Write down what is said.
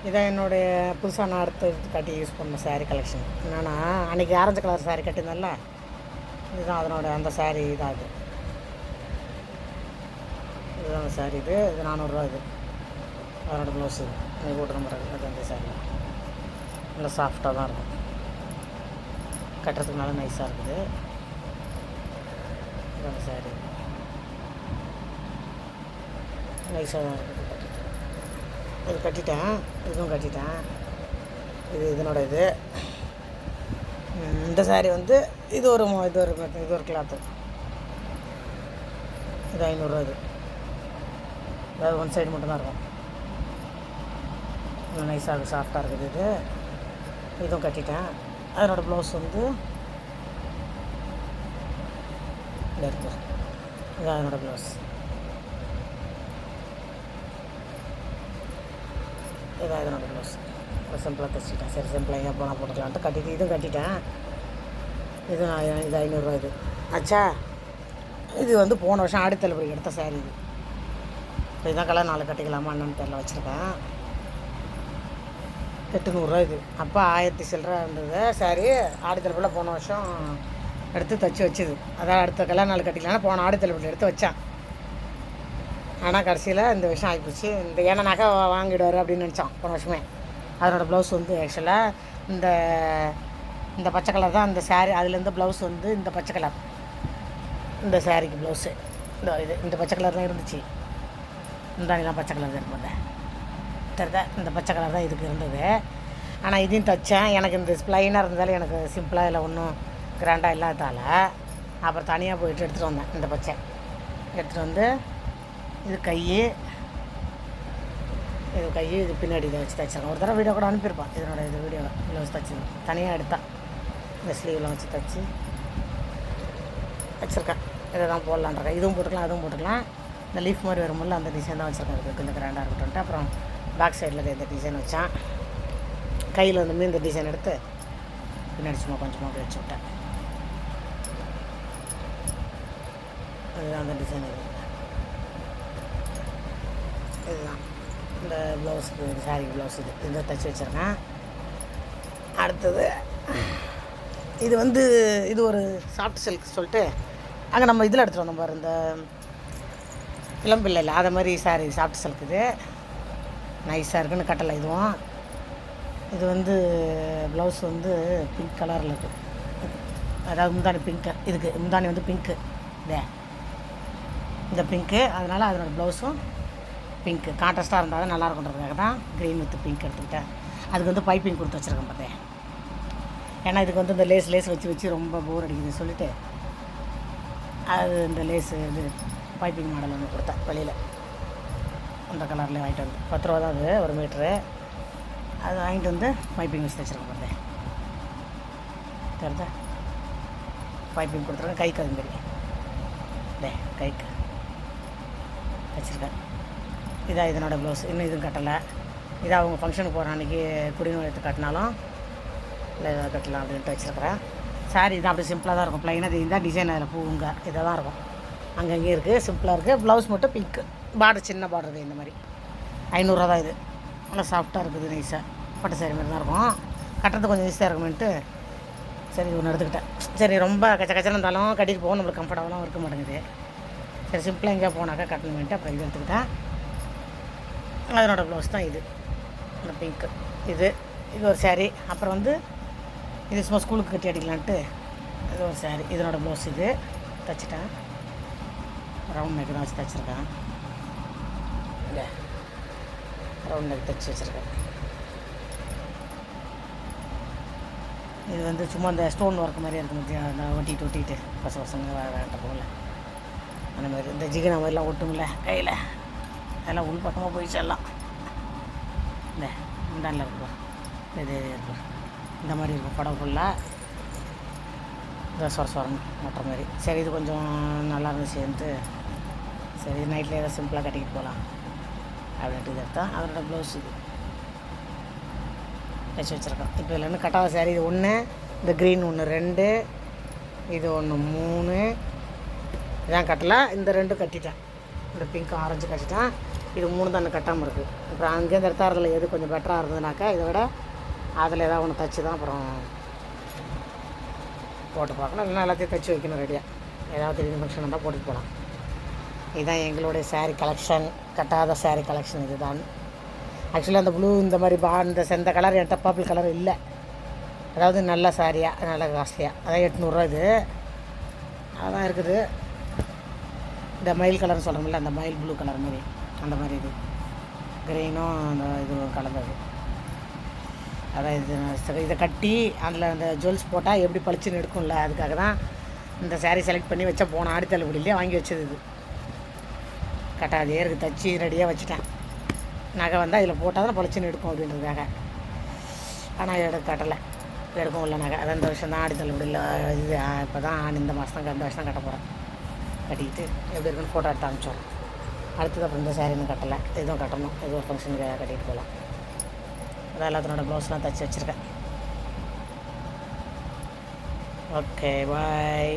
இதான் என்னுடைய புதுசாக நான் அடுத்து கட்டி யூஸ் பண்ண சாரீ கலெக்ஷன். என்னென்னா அன்றைக்கி ஆரஞ்சு கலர் சாரீ கட்டியிருந்தேன்ல, இதுதான் அதனோட அந்த சாரீ தான் அது. இதுதான் அந்த சாரீ. இது 400 இது. அதனோட ப்ளவுஸ் இது. நீங்கள் போட்டு நம்புறது அது அந்த சாரீ நல்லா சாஃப்டாக தான் இருக்கும், கட்டுறதுக்கு நல்லா நைஸாக இருக்குது. இது அந்த சாரீ நைஸாக தான் இருக்குது. இது கட்டிட்டேன், இதுவும் கட்டிட்டேன். இதனோட இது. இந்த சாரீ வந்து இது ஒரு கிளாத்து. இது 500 இது. அதாவது ஒன் சைடு மட்டும்தான் இருக்கும். நைஸாக இருக்குது, சாஃப்டாக இருக்குது. இதுவும் கட்டிட்டேன். அதனோட ப்ளவுஸ் வந்து இங்கே இருக்குது. இது அதனோட ப்ளவுஸ். இதான் இதனோட ப்ளவுஸ். சிம்பிளாக தைச்சிட்டேன். சரி சிம்பிளாக எங்கே போனால் போட்டுக்கலான்ட்டு கட்டிட்டு இதுவும் கட்டிட்டேன். இது 500 இது ஆச்சா. இது வந்து போன வருஷம் ஆடி தள்ளுபடி எடுத்த சாரீ இது. இப்போ இதான் கலர் 4 கட்டிக்கலாமா என்னன்னு தெரியல, வச்சுருக்கேன். 800 இது. அப்போ 1000 சில்லரை இருந்தது சாரீ. ஆடி தள்ளுபடியில் போன வருஷம் எடுத்து தைச்சி வச்சுது. அதான் அடுத்த கலர் 4 கட்டிக்கலாம்னா போன ஆடி தள்ளுபடி எடுத்து வச்சேன். ஆனால் கடைசியில் இந்த விஷயம் ஆகிப்போச்சு. இந்த ஏன்னா நகை வாங்கிடுவார் அப்படின்னு நினச்சான் போன வருஷமே. அதனோட ப்ளவுஸ் வந்து ஆக்சுவலாக இந்த பச்சை கலர் தான் அந்த சாரீ. அதுலேருந்து ப்ளவுஸ் வந்து இந்த பச்சை கலர். இந்த சாரீக்கு ப்ளவுஸு இந்த பச்சை கலர் தான் இருந்துச்சு. இந்தாலாம் பச்சை கலர் தான் இருப்பது தெரியுதா. இந்த பச்சை கலர் தான் இதுக்கு இருந்தது. ஆனால் இதையும் தைச்சேன். எனக்கு இந்த ப்ளைனாக இருந்ததால் எனக்கு சிம்பிளாக இல்லை, ஒன்றும் கிராண்டாக இல்லாததால் அப்புறம் தனியாக போயிட்டு எடுத்துகிட்டு வந்தேன். இந்த பச்சை எடுத்துகிட்டு வந்து இது கை, இது பின்னாடி இதை வச்சு தைச்சிருக்கேன். ஒரு தடவை வீடியோ கூட அனுப்பியிருப்பான். இதனோட இது வீடியோ ப்ளவுஸ் தைச்சி தனியாக எடுத்தான். இந்த ஸ்லீவில் வச்சு தைச்சி வச்சுருக்கேன். இதை தான் போடலான்ருக்கேன். இதுவும் போட்டுக்கலாம், அதுவும் போட்டுக்கலாம். இந்த லீஃப் மாதிரி வரும்போது அந்த டிசைன் தான் வச்சுருக்கேன். இதுக்கு கொஞ்சம் கிராண்டாக இருக்கட்டும்ட்டு அப்புறம் பேக் சைடில் இந்த டிசைன் வச்சேன். கையில் வந்து இந்த டிசைன் எடுத்து பின்னாடி சும்மா கொஞ்சமாக அப்படி வச்சு விட்டேன். அதுதான் அந்த டிசைன். இதுதான் இந்த ப்ளவுஸுக்கு சாரீ ப்ளவுஸ். இதை தைச்சி வச்சுருக்கேன். அடுத்தது இது வந்து இது ஒரு சாஃப்ட் சில்க் சொல்லிட்டு அங்கே நம்ம இதில் எடுத்துகிட்டு வந்தோம் பாரு, இந்த இளம்பிள்ளையில் அதை மாதிரி சாரீ சாஃப்ட் சில்க். இது நைஸாக இருக்குன்னு கட்டலை. இதுவும் இது வந்து ப்ளவுஸ் வந்து பிங்க் கலரில் இருக்குது. அதாவது முந்தானி பிங்க்கு. இதுக்கு முந்தானி வந்து பிங்க்கு. இந்த பிங்க்கு. அதனால் அதனோட ப்ளவுஸும் பிங்க்கு கான்ட்ராஸ்ட்டாக இருந்தால் தான் நல்லாயிருக்குன்றதுக்காக தான் க்ரீன் வித் பிங்க் எடுத்துக்கிட்டேன். அதுக்கு வந்து பைப்பிங் கொடுத்து வச்சுருக்கேன் பார்த்தேன். ஏன்னா இதுக்கு வந்து இந்த லேஸ் வச்சு ரொம்ப போர் அடிக்குதுன்னு சொல்லிவிட்டு அது இந்த இது பைப்பிங் மாடல் ஒன்று கொடுத்தேன் வெளியில். அந்த கலரில் வாங்கிட்டு வந்து 10 ரூபா தான் அது ஒரு மீட்ரு. அது வாங்கிட்டு வந்து பைப்பிங் வச்சு தைச்சிருக்கேன் பார்த்தேன். தெரியுதா. பைப்பிங் கொடுத்துருக்கேன். கைக்கு அது மாரி கைக்கு வச்சுருக்கேன். இதான் இதனோட ப்ளவுஸ். இன்னும் இதுவும் கட்டலை. இதை அவங்க ஃபங்க்ஷனுக்கு போகிற அன்றைக்கி குடிநீர் எடுத்து கட்டினாலும் இல்லை இதை கட்டலாம் அப்படின்ட்டு வச்சுருக்கிறேன். சாரீ தான் அப்படி சிம்பிளாக தான் இருக்கும். ப்ளைனாக இதுதான் டிசைன். அதில் பூங்க இதை தான் இருக்கும். அங்கங்கே இருக்குது, சிம்பிளாக இருக்குது. ப்ளவுஸ் மட்டும் பிங்க்கு. பார்டர் சின்ன பார்டர். இந்த மாதிரி 500 தான் இது. நல்லா சாஃப்டாக இருக்குது, நைஸாக பட்டு சாரீ மாதிரி தான் இருக்கும். கட்டுறது கொஞ்சம் ஈஸியாக இருக்குமென்ட்டு சரி ஒன்று எடுத்துக்கிட்டேன். சரி ரொம்ப கச்சன்னு இருந்தாலும் கட்டிட்டு போக நம்மளுக்கு கம்ஃபர்டபுளாகவும் இருக்க மாட்டேங்குது. சரி சிம்பிளாக எங்கேயா போனாக்கா கட்டணுமென்ட்டு அப்புறம் இது எடுத்துக்கிட்டேன். அதனோட ப்ளவுஸ் தான் இது, இந்த பிங்க்கு. இது ஒரு சாரீ. அப்புறம் வந்து இது சும்மா ஸ்கூலுக்கு கட்டி அடிக்கலான்ட்டு இது ஒரு சாரீ. இதனோட ப்ளவுஸ் இது தைச்சிட்டேன். ரவுண்ட் நெக் தான் வச்சு தைச்சிருக்கேன். இல்லை ரவுண்ட் நெக் தைச்சி வச்சுருக்கேன். இது வந்து சும்மா இந்த ஸ்டோன் ஒர்க் மாதிரியே இருக்கும். அந்த ஒட்டிட்டு பசங்க வேண்ட போகல அந்த மாதிரி இந்த ஜிகினா மாதிரிலாம் ஒட்டுமில்ல கையில், அதெல்லாம் உள் பக்கமாக போயிடுச்சு எல்லாம். இந்த முந்தானில் இருக்கும், இது இருக்கும், இந்த மாதிரி இருக்கும் படம் ஃபுல்லாக. இதை சொரன்னு மற்ற மாதிரி. சரி இது கொஞ்சம் நல்லா இருந்துச்சுன்ட்டு சரி நைட்டில் ஏதோ சிம்பிளாக கட்டிக்கிட்டு போகலாம் அப்படின்ட்டு இது எடுத்தான். அதனோட ப்ளவுஸ் இது தைச்சி வச்சுருக்கேன். இப்போ இதில் இருந்து கட்டாத சாரீ இது 1, இந்த க்ரீன் 1 2, இது 1 3 இதான் கட்டலை. இந்த 2 கட்டிட்டேன். இந்த பிங்க் ஆரஞ்சு கட்டிட்டேன். இது 3 தான் கட்டாமல் இருக்குது. அப்புறம் அங்கேருந்து எடுத்தாரில் எது கொஞ்சம் பெட்டராக இருந்ததுனாக்கா இதை விட அதில் ஏதாவது ஒன்று தைச்சி தான் அப்புறம் போட்டு பார்க்கணும். இல்லைன்னா எல்லாத்தையும் தைச்சி வைக்கணும் ரெடியாக. ஏதாவது திடீர்னு ஃபங்க்ஷன் இருந்தால் போட்டுட்டு போகலாம். இதுதான் எங்களுடைய சாரீ கலெக்ஷன், கட்டாத சாரீ கலெக்ஷன் இது தான். ஆக்சுவலாக அந்த ப்ளூ இந்த மாதிரி இந்த கலர் என்கிட்ட பர்பிள் கலர் இல்லை. அதாவது நல்ல சாரியாக நல்ல காஸ்ட்லியாக, அதான் 800 இது அதான் இருக்குது. இந்த மயில் கலர்னு சொல்கிறோம்ல, அந்த மயில் ப்ளூ கலர் மாதிரி, அந்த மாதிரி இது க்ரீனும் அந்த இதுவும் கலந்தது. அதான் இது இதை கட்டி அதில் அந்த ஜுவல்ஸ் போட்டால் எப்படி பளிச்சுன்னு எடுக்கும்ல, அதுக்காக தான் இந்த சாரீ செலக்ட் பண்ணி வச்சா போன ஆடி தள்ளுபடியிலே வாங்கி வச்சது. இது கட்டாதே இருக்குது, தச்சு ரெடியாக வச்சுட்டேன். நகை வந்தால் இதில் போட்டால் தான் பளிச்சுன்னு எடுக்கும் அப்படின்றதுக்காக. ஆனால் கட்டலை, எடுக்கும் உள்ள நகை. அதான் இந்த வருஷம் தான் ஆடி தள்ளுபடியில் இது இப்போ தான் இந்த மாதம் தான், இந்த வருஷம் தான் கட்ட போகிறேன். கட்டிக்கிட்டு எப்படி இருக்குன்னு ஃபோட்டோ எடுத்து அனுப்பிச்சோம். அடுத்தது அப்புறம் இந்த சாரீ இன்னும் கட்டலை, எதுவும் கட்டணும். எது ஒரு ஃபங்க்ஷனுக்கு கட்டிகிட்டு போகலாம். அதான் எல்லாத்தினோட ப்ளவுஸ்லாம் தைச்சி வச்சுருக்கேன். ஓகே, பாய்.